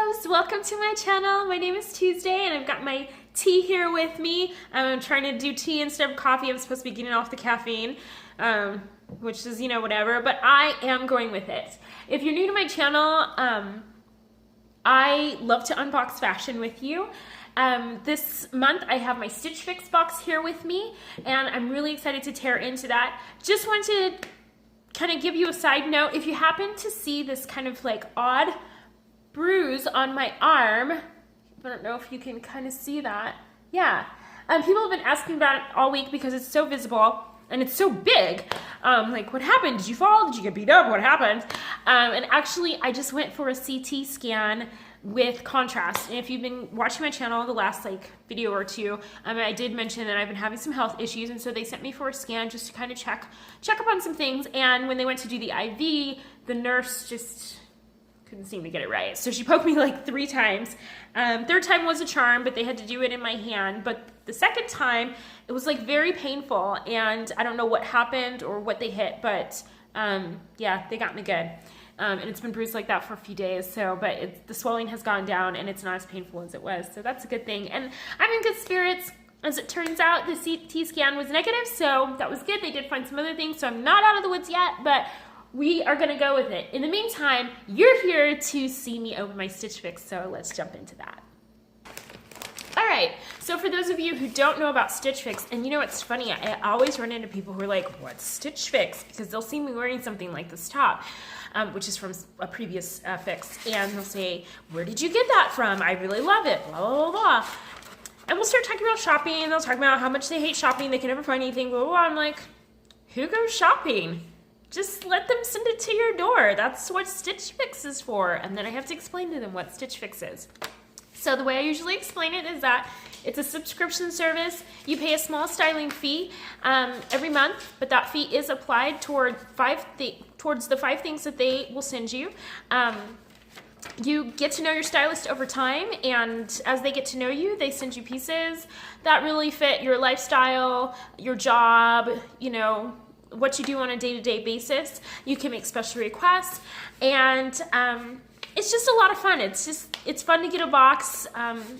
loves, welcome to my channel. My name is Tuesday and I've got my tea here with me. I'm trying to do tea instead of coffee. I'm supposed to be getting off the caffeine, which is, you know, whatever, but I am going with it. If you're new to my channel, I love to unbox fashion with you. This month I have my StitchFix box here with me and I'm really excited to tear into that. Just wanted to kind of give you a side note. If you happen to see this kind of like odd bruise on my arm, I don't know if you can kind of see that. Yeah, people have been asking about it all week because it's so visible and it's so big. Like, what happened? Did you fall? Did you get beat up? What happened? And actually, I just went for a CT scan with contrast. And if you've been watching my channel the last like video or two, I did mention that I've been having some health issues, and so they sent me for a scan just to kind of check up on some things. And when they went to do the IV, the nurse just couldn't seem to get it right. So she poked me like 3 times. Third time was a charm, but they had to do it in my hand. But the second time, it was like very painful, and I don't know what happened or what they hit, but yeah, they got me good. And it's been bruised like that for a few days, so, but the swelling has gone down and it's not as painful as it was, so that's a good thing. And I'm in good spirits. As it turns out, the CT scan was negative, so that was good. They did find some other things, so I'm not out of the woods yet, but we are gonna go with it. In the meantime, you're here to see me open my StitchFix, so let's jump into that. All right, so for those of you who don't know about StitchFix, and you know what's funny, I always run into people who are like, what's StitchFix? Because they'll see me wearing something like this top, which is from a previous fix, and they'll say, where did you get that from? I really love it, blah, blah, blah, blah. And we'll start talking about shopping, and they'll talk about how much they hate shopping, they can never find anything, blah, blah, blah. I'm like, who goes shopping? Just let them send it to your door. That's what StitchFix is for. And then I have to explain to them what StitchFix is. So the way I usually explain it is that it's a subscription service. You pay a small styling fee every month, but that fee is applied towards the 5 things that they will send you. You get to know your stylist over time, and as they get to know you, they send you pieces that really fit your lifestyle, your job, you know, what you do on a day-to-day basis. You can make special requests, and it's just a lot of fun. It's fun to get a box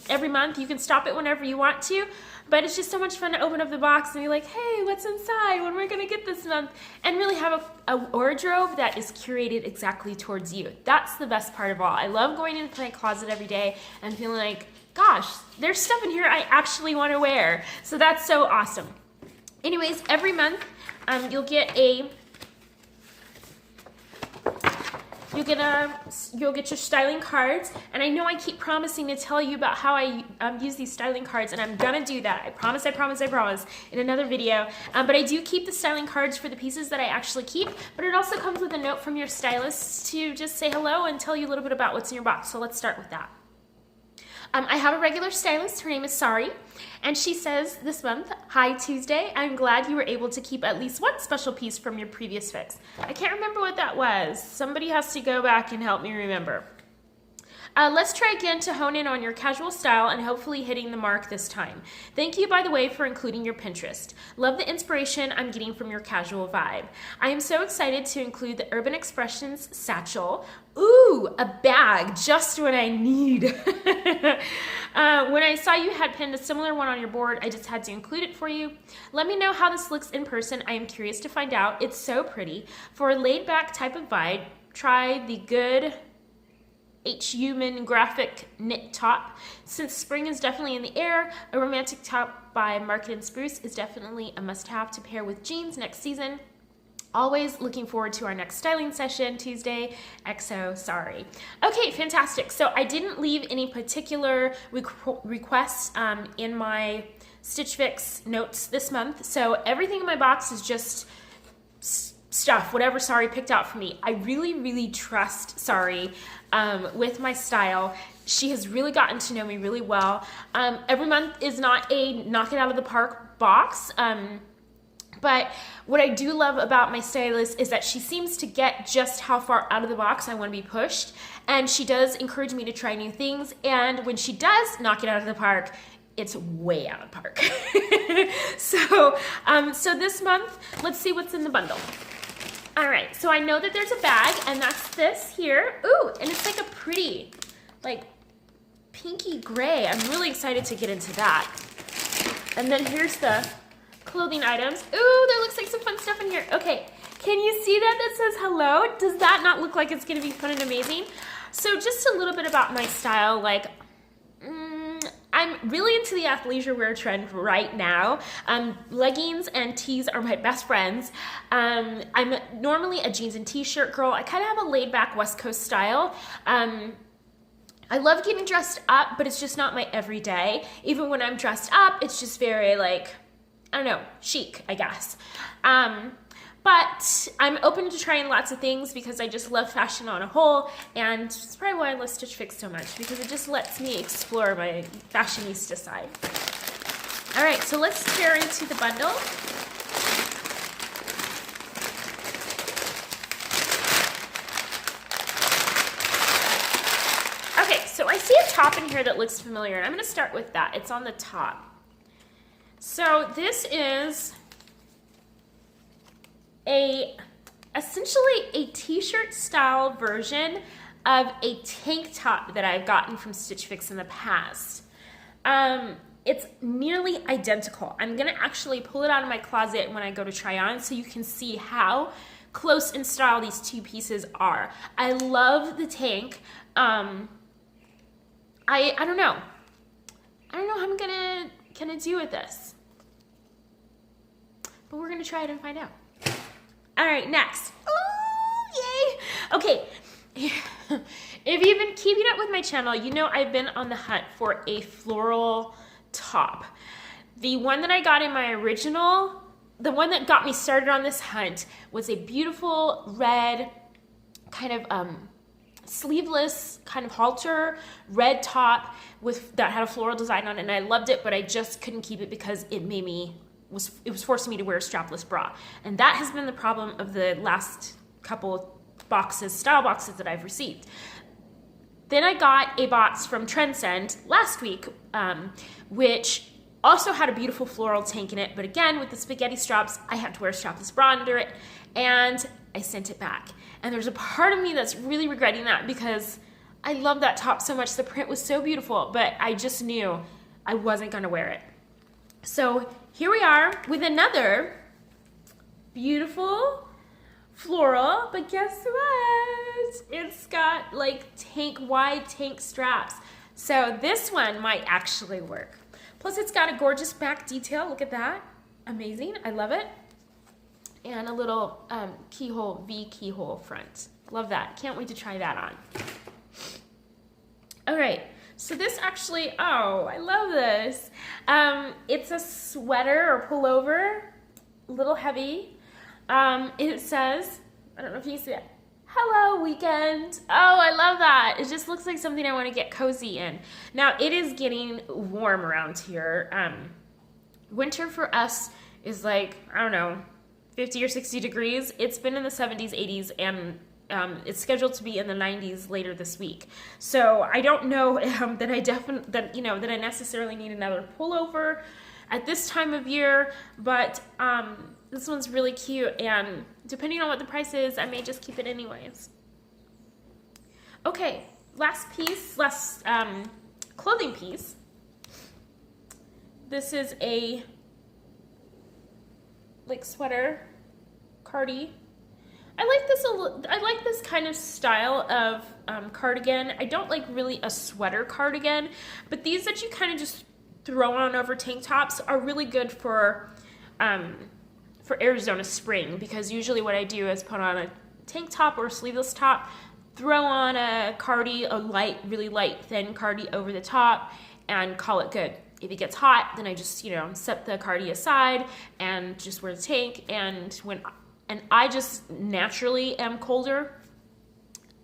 every month. You can stop it whenever you want to, but it's just so much fun to open up the box and be like, hey, what's inside? What am I gonna get this month? And really have a wardrobe that is curated exactly towards you. That's the best part of all. I love going into my closet every day and feeling like, gosh, there's stuff in here I actually wanna wear. So that's so awesome. Anyways, every month you'll get your styling cards, and I know I keep promising to tell you about how I use these styling cards, and I'm gonna do that. I promise in another video. But I do keep the styling cards for the pieces that I actually keep, but it also comes with a note from your stylist to just say hello and tell you a little bit about what's in your box. So let's start with that. I have a regular stylist, her name is Sari, and she says this month, hi Tuesday, I'm glad you were able to keep at least one special piece from your previous fix. I can't remember what that was. Somebody has to go back and help me remember. Let's try again to hone in on your casual style and hopefully hitting the mark this time. Thank you, by the way, for including your Pinterest. Love the inspiration I'm getting from your casual vibe. I am so excited to include the Urban Expressions Satchel. Ooh, a bag, just what I need. When I saw you had pinned a similar one on your board, I just had to include it for you. Let me know how this looks in person. I am curious to find out. It's so pretty. For a laid-back type of vibe, try the good hYOUman graphic knit top. Since spring is definitely in the air, a romantic top by Market and Spruce is definitely a must-have to pair with jeans next season. Always looking forward to our next styling session, Tuesday. XO, sorry. Okay, fantastic. So I didn't leave any particular requests in my StitchFix notes this month. So everything in my box is just stuff, whatever Sari picked out for me. I really, really trust Sari with my style. She has really gotten to know me really well. Every month is not a knock it out of the park box. But what I do love about my stylist is that she seems to get just how far out of the box I want to be pushed. And she does encourage me to try new things. And when she does knock it out of the park, it's way out of the park. So this month, let's see what's in the bundle. All right, so I know that there's a bag, and that's this here. Ooh, and it's like a pretty, like pinky gray. I'm really excited to get into that. And then here's the clothing items. Ooh, there looks like some fun stuff in here. Okay, can you see that says hello? Does that not look like it's gonna be fun and amazing? So just a little bit about my style, like, I'm really into the athleisure wear trend right now. Leggings and tees are my best friends. I'm normally a jeans and t-shirt girl. I kind of have a laid back West Coast style. I love getting dressed up, but it's just not my everyday. Even when I'm dressed up, it's just very like, I don't know, chic, I guess. But I'm open to trying lots of things because I just love fashion on a whole, and that's probably why I love Stitch Fix so much, because it just lets me explore my fashionista side. All right, so let's tear into the bundle. Okay, so I see a top in here that looks familiar, and I'm gonna start with that. It's on the top. So this is essentially a t-shirt style version of a tank top that I've gotten from Stitch Fix in the past. It's nearly identical. I'm gonna actually pull it out of my closet when I go to Tryon so you can see how close in style these two pieces are. I love the tank. I don't know. I don't know how I'm gonna do with this, but we're gonna try it and find out. All right, next. Oh, yay. Okay, if you've been keeping up with my channel, you know I've been on the hunt for a floral top. The one that I got in my original, the one that got me started on this hunt, was a beautiful red kind of sleeveless kind of halter red top that had a floral design on it, and I loved it, but I just couldn't keep it because it was forcing me to wear a strapless bra. And that has been the problem of the last couple style boxes that I've received. Then I got a box from Transcend last week, which also had a beautiful floral tank in it, but again, with the spaghetti straps, I had to wear a strapless bra under it, and I sent it back. And there's a part of me that's really regretting that because I love that top so much. The print was so beautiful, but I just knew I wasn't gonna wear it. So here we are with another beautiful floral, but guess what? It's got like wide tank straps. So this one might actually work. Plus it's got a gorgeous back detail. Look at that. Amazing. I love it. And a little V keyhole front. Love that. Can't wait to try that on. All right. So this actually, oh, I love this. It's a sweater or pullover, a little heavy. It says, I don't know if you can see it, hello weekend. Oh, I love that. It just looks like something I want to get cozy in. Now it is getting warm around here. Winter for us is like, I don't know, 50 or 60 degrees. It's been in the 70s, 80s, and it's scheduled to be in the 90s later this week. So I don't know that I necessarily need another pullover at this time of year, but this one's really cute, and depending on what the price is, I may just keep it anyways. Okay, last clothing piece. This is a sweater cardi. I like this kind of style of cardigan. I don't like really a sweater cardigan, but these that you kind of just throw on over tank tops are really good for Arizona spring, because usually what I do is put on a tank top or a sleeveless top, throw on a cardi, really light, thin cardi over the top, and call it good. If it gets hot, then I just, set the cardi aside and just wear the tank, and I just naturally am colder,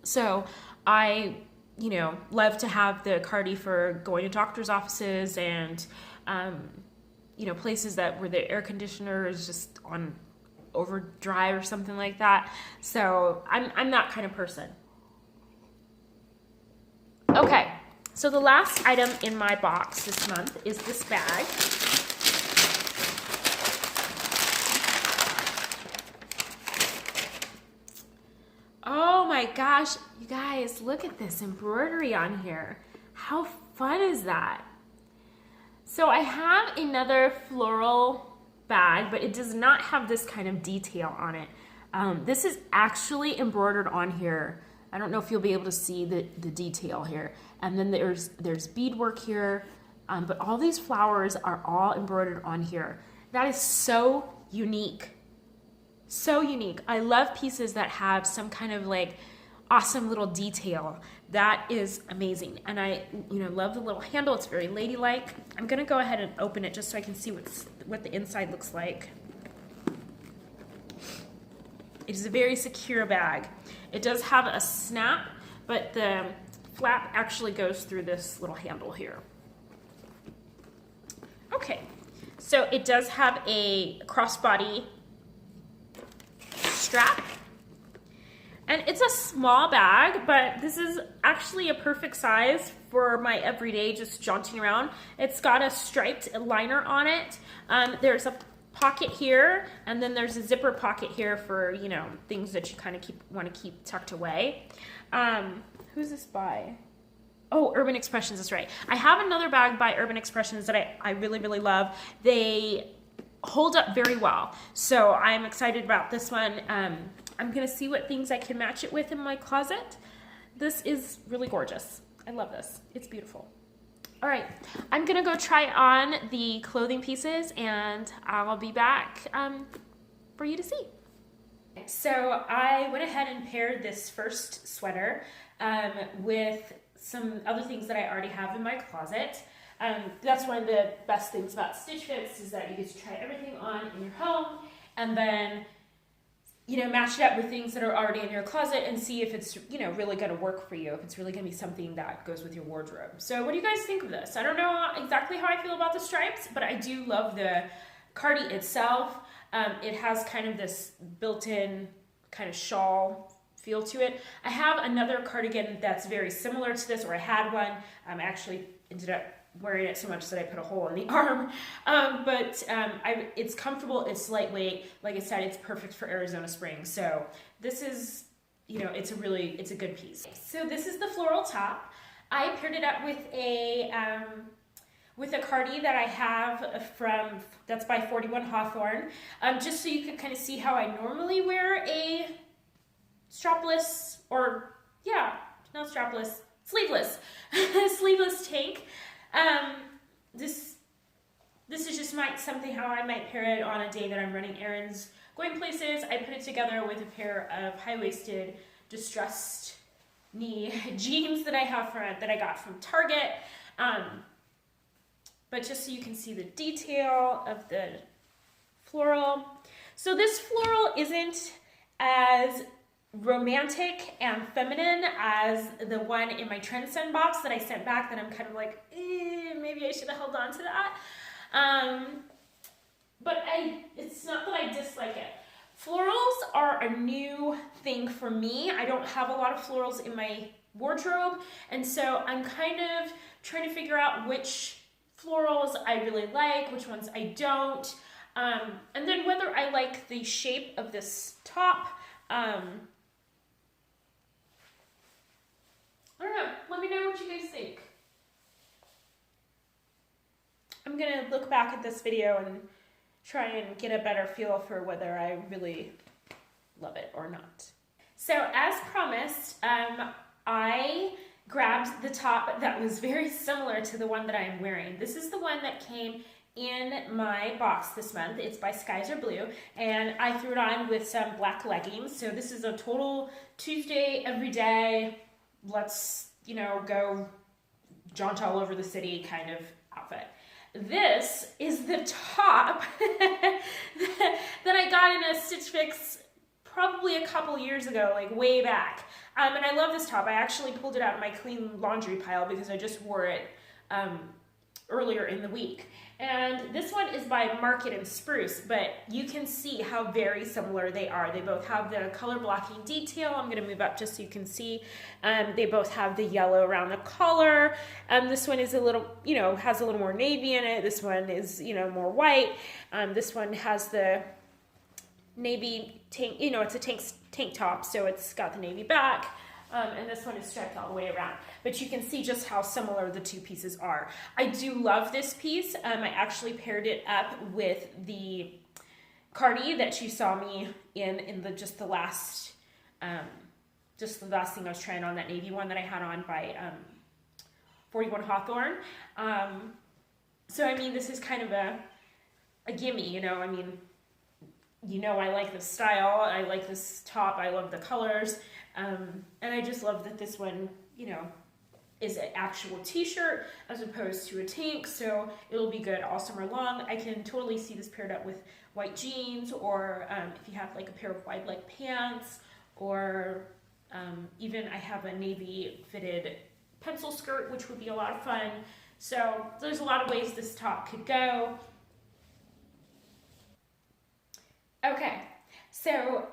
so I, love to have the cardi for going to doctor's offices and, places where the air conditioner is just on overdrive or something like that. So I'm that kind of person. Okay, so the last item in my box this month is this bag. Oh my gosh, you guys, look at this embroidery on here. How fun is that? So I have another floral bag, but it does not have this kind of detail on it. This is actually embroidered on here. I don't know if you'll be able to see the detail here. And then there's beadwork here, but all these flowers are all embroidered on here. That is so unique. So unique. I love pieces that have some kind of like awesome little detail. That is amazing. And I, love the little handle. It's very ladylike. I'm gonna go ahead and open it just so I can see what the inside looks like. It is a very secure bag. It does have a snap, but the flap actually goes through this little handle here. Okay, so it does have a crossbody strap. And it's a small bag, but this is actually a perfect size for my everyday just jaunting around. It's got a striped liner on it. There's a pocket here, and then there's a zipper pocket here for, things that you kind of want to keep tucked away. Who's this by? Oh, Urban Expressions is right. I have another bag by Urban Expressions that I really, really love. They hold up very well. So I'm excited about this one. I'm gonna see what things I can match it with in my closet. This is really gorgeous. I love this. It's beautiful. All right, I'm gonna go try on the clothing pieces and I'll be back for you to see. So I went ahead and paired this first sweater with some other things that I already have in my closet. That's one of the best things about StitchFix is that you get to try everything on in your home and then match it up with things that are already in your closet and see if it's, really going to work for you, if it's really going to be something that goes with your wardrobe. So what do you guys think of this? I don't know exactly how I feel about the stripes, but I do love the cardi itself. It has kind of this built-in kind of shawl feel to it. I have another cardigan that's very similar to this, or I had one. I actually ended up wearing it so much that I put a hole in the arm. It's comfortable, it's lightweight. Like I said, it's perfect for Arizona spring. So this is, it's a good piece. So this is the floral top. I paired it up with a cardi that I have that's by 41 Hawthorne, just so you can kind of see how I normally wear a strapless, or not strapless, sleeveless, sleeveless tank. This is just something how I might pair it on a day that I'm running errands, going places. I put it together with a pair of high-waisted distressed knee jeans that I got from Target. But just so you can see the detail of the floral. So this floral isn't as romantic and feminine as the one in my Trend Send box that I sent back that I'm kind of like, maybe I should have held on to that. But it's not that I dislike it. Florals are a new thing for me. I don't have a lot of florals in my wardrobe, and so I'm kind of trying to figure out which florals I really like, which ones I don't, and then whether I like the shape of this top. I don't know. Let me know what you guys think. I'm gonna look back at this video and try and get a better feel for whether I really love it or not. So as promised, I grabbed the top that was very similar to the one that I am wearing. This is the one that came in my box this month. It's by Skies Are Blue, and I threw it on with some black leggings. So this is a total Tuesday, everyday, let's, go jaunt all over the city kind of outfit. This is the top that I got in a Stitch Fix probably a couple years ago, like way back. And I love this top. I actually pulled it out of my clean laundry pile because I just wore it earlier in the week. And this one is by Market and Spruce, but you can see how very similar they are. They both have the color blocking detail. I'm gonna move up just so you can see. They both have the yellow around the collar. This one is a little, has a little more navy in it. This one is, more white. This one has the navy tank, it's a tank top, so it's got the navy back. and this one is striped all the way around. But you can see just how similar the two pieces are. I do love this piece. I actually paired it up with the cardi that you saw me in just the last thing I was trying on, that navy one that I had on by 41 Hawthorne. So I mean, this is kind of a gimme, you know. I mean, you know, I like this style, I like this top, I love the colors, and I just love that this one, you know, is an actual t-shirt as opposed to a tank, so it'll be good all summer long. I can totally see this paired up with white jeans, or if you have like a pair of wide leg pants, or even I have a navy fitted pencil skirt, which would be a lot of fun. So there's a lot of ways this top could go. Okay, so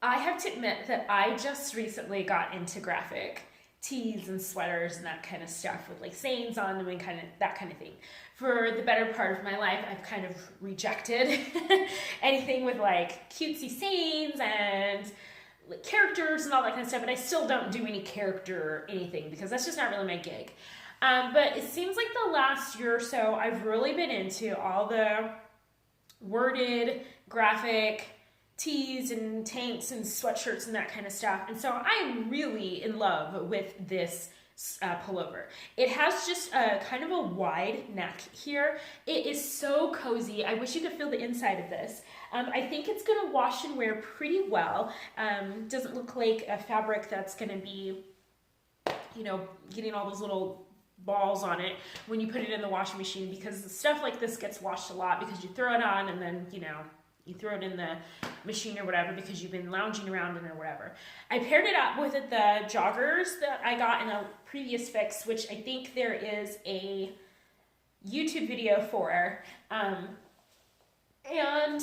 I have to admit that I just recently got into graphic tees and sweaters and that kind of stuff with like sayings on them and kind of that kind of thing. For the better part of my life, I've kind of rejected anything with like cutesy sayings and like characters and all that kind of stuff, but I still don't do any character anything because that's just not really my gig. But it seems like the last year or so, I've really been into all the worded graphic tees and tanks and sweatshirts and that kind of stuff. And so I'm really in love with this pullover. It has just a kind of a wide neck here. It is so cozy. I wish you could feel the inside of this. I think it's going to wash and wear pretty well. Doesn't look like a fabric that's going to be, you know, getting all those little balls on it when you put it in the washing machine, because stuff like this gets washed a lot because you throw it on and then, you know, you throw it in the machine or whatever because you've been lounging around in it or whatever. I paired it up with the joggers that I got in a previous fix, which I think there is a YouTube video for. And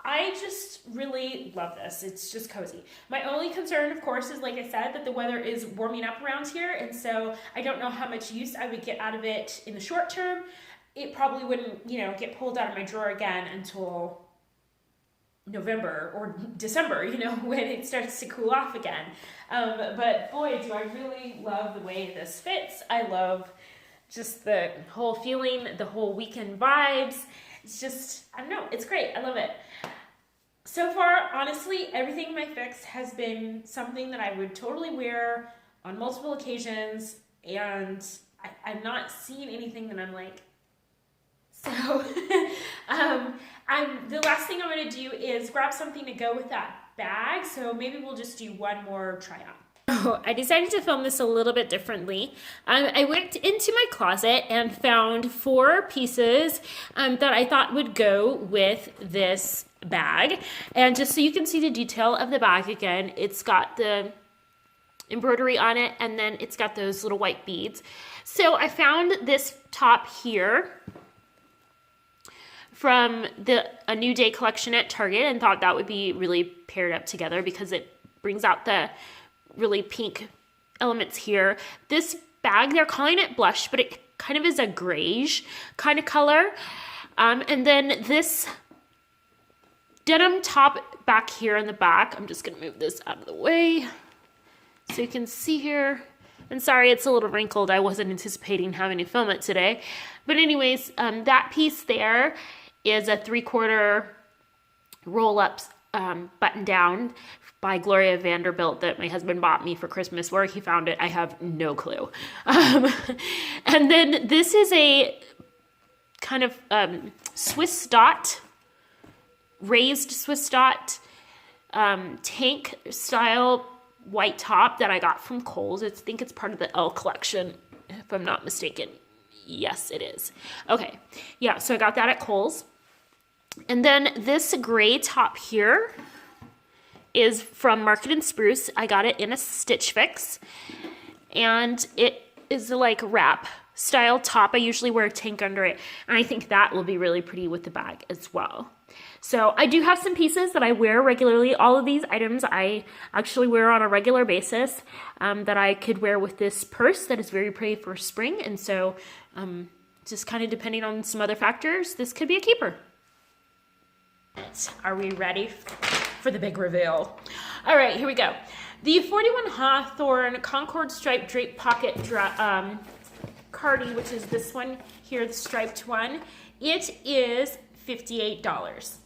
I just really love this. It's just cozy. My only concern, of course, is, like I said, that the weather is warming up around here, and so I don't know how much use I would get out of it in the short term. It probably wouldn't, you know, get pulled out of my drawer again until November or December, you know, when it starts to cool off again. But boy, do I really love the way this fits. I love just the whole feeling, the whole weekend vibes. It's just, I don't know, it's great. I love it. So far, honestly, everything in my fix has been something that I would totally wear on multiple occasions, and I'm not seeing anything that I'm like, so the last thing I'm going to do is grab something to go with that bag, so maybe we'll just do one more try on. Oh, I decided to film this a little bit differently. I went into my closet and found 4 pieces that I thought would go with this bag. And just so you can see the detail of the bag again, it's got the embroidery on it, and then it's got those little white beads. So I found this top here from A New Day collection at Target and thought that would be really paired up together because it brings out the really pink elements here. This bag, they're calling it blush, but it kind of is a grayish kind of color. And then this denim top back here in the back, I'm just gonna move this out of the way so you can see here. And sorry, it's a little wrinkled. I wasn't anticipating having to film it today. But anyways, that piece there is a 3/4 roll-up button down by Gloria Vanderbilt that my husband bought me for Christmas. Where he found it, I have no clue. And then this is a kind of Swiss dot, raised Swiss dot tank style white top that I got from Kohl's. I think it's part of the L collection, if I'm not mistaken. Yes, it is. Okay, yeah, so I got that at Kohl's. And then this gray top here is from Market & Spruce. I got it in a StitchFix, and it is like wrap style top. I usually wear a tank under it, and I think that will be really pretty with the bag as well. So I do have some pieces that I wear regularly. All of these items I actually wear on a regular basis that I could wear with this purse that is very pretty for spring. And so just kind of depending on some other factors, this could be a keeper. Are we ready for the big reveal? All right, here we go. The 41 Hawthorne Concord Striped Draped Pocket Cardi, which is this one here, the striped one, it is $58.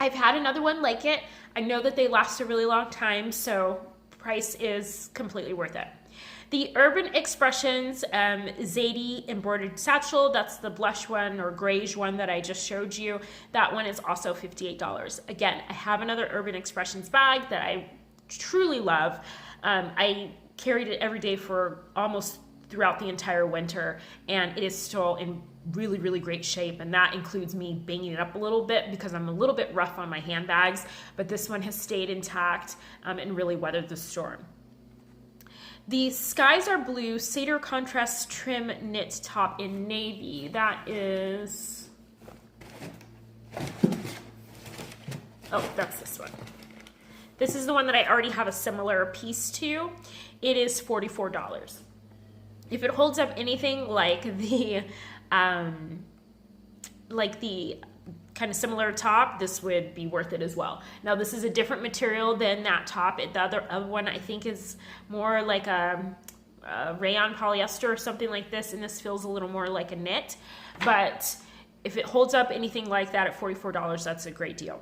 I've had another one like it. I know that they last a really long time, so price is completely worth it. The Urban Expressions Zaidee Embroidered Satchel, that's the blush one or grayish one that I just showed you. That one is also $58. Again, I have another Urban Expressions bag that I truly love. I carried it every day for almost throughout the entire winter, and it is still in really, really great shape, and that includes me banging it up a little bit because I'm a little bit rough on my handbags, but this one has stayed intact and really weathered the storm. The Skies Are Blue Seder Contrast Trim Knit Top in Navy. That is, oh, that's this one. This is the one that I already have a similar piece to. It is $44. If it holds up anything like the kind of similar top, this would be worth it as well. Now, this is a different material than that top. The other one I think is more like a rayon polyester or something like this, and this feels a little more like a knit. But if it holds up anything like that at $44, that's a great deal.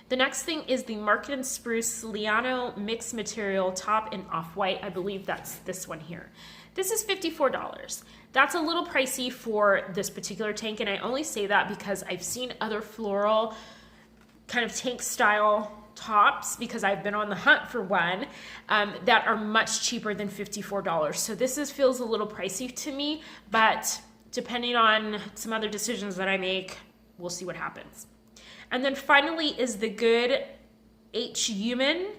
The next thing is the Market & Spruce Liano mixed material top in off-white. I believe that's this one here. This is $54. That's a little pricey for this particular tank, and I only say that because I've seen other floral kind of tank style tops, because I've been on the hunt for one, that are much cheaper than $54. So this feels a little pricey to me, but depending on some other decisions that I make, we'll see what happens. And then finally is the good hYOUman.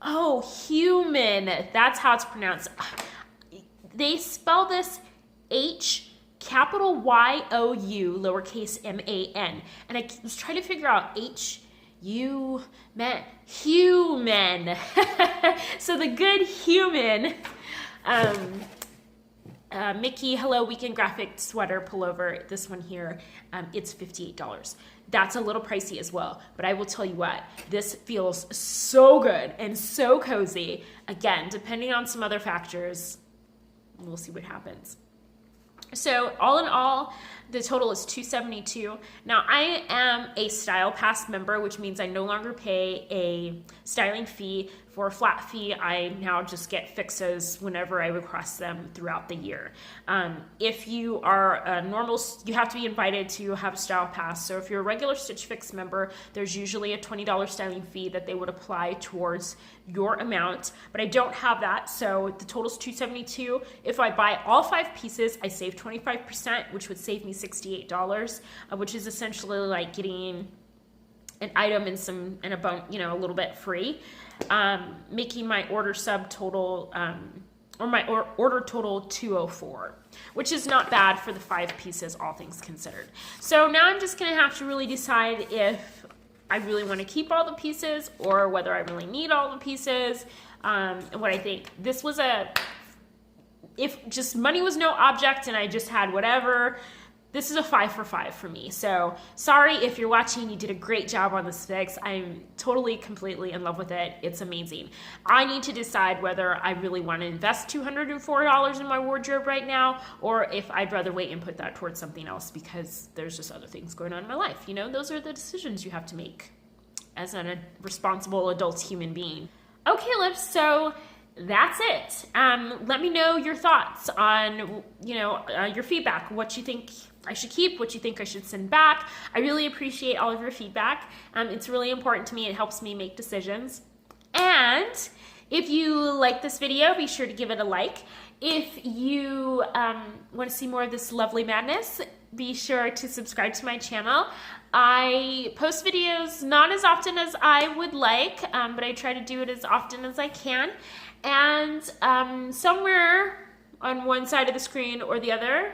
Oh, hYOUman. That's how it's pronounced. They spell this H capital Y-O-U lowercase M-A-N. And I was trying to figure out hYOUman. hYOUman. So the good hYOUman. Micki Hello Weekend Graphic Sweater Pullover. This one here, it's $58. That's a little pricey as well, but I will tell you what, this feels so good and so cozy. Again, depending on some other factors, we'll see what happens. So all in all, the total is $272. Now I am a Style Pass member, which means I no longer pay a styling fee. For a flat fee, I now just get fixes whenever I request them throughout the year. If you are a normal, you have to be invited to have a Style Pass. So if you're a regular StitchFix member, there's usually a $20 styling fee that they would apply towards your amount, but I don't have that, so the total is $272. If I buy all 5 pieces, I save 25%, which would save me $68, which is essentially like getting an item and a bone, a little bit free, making my order subtotal or my order total $204, which is not bad for the 5 pieces, all things considered. So now I'm just gonna have to really decide if I really want to keep all the pieces or whether I really need all the pieces, and what I think. This was if just money was no object and I just had whatever, this is a 5 for 5 for me. So sorry if you're watching, you did a great job on this fix. I'm totally, completely in love with it. It's amazing. I need to decide whether I really want to invest $204 in my wardrobe right now, or if I'd rather wait and put that towards something else because there's just other things going on in my life. Those are the decisions you have to make as a responsible adult human being. Okay, lips, so that's it. Let me know your thoughts on, your feedback, what you think I should keep, what you think I should send back. I really appreciate all of your feedback. It's really important to me. It helps me make decisions. And if you like this video, be sure to give it a like. If you want to see more of this lovely madness, be sure to subscribe to my channel. I post videos not as often as I would like, but I try to do it as often as I can. And somewhere on one side of the screen or the other,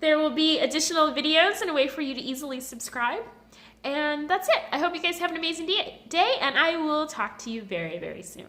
there will be additional videos and a way for you to easily subscribe. And that's it. I hope you guys have an amazing day, and I will talk to you very, very soon.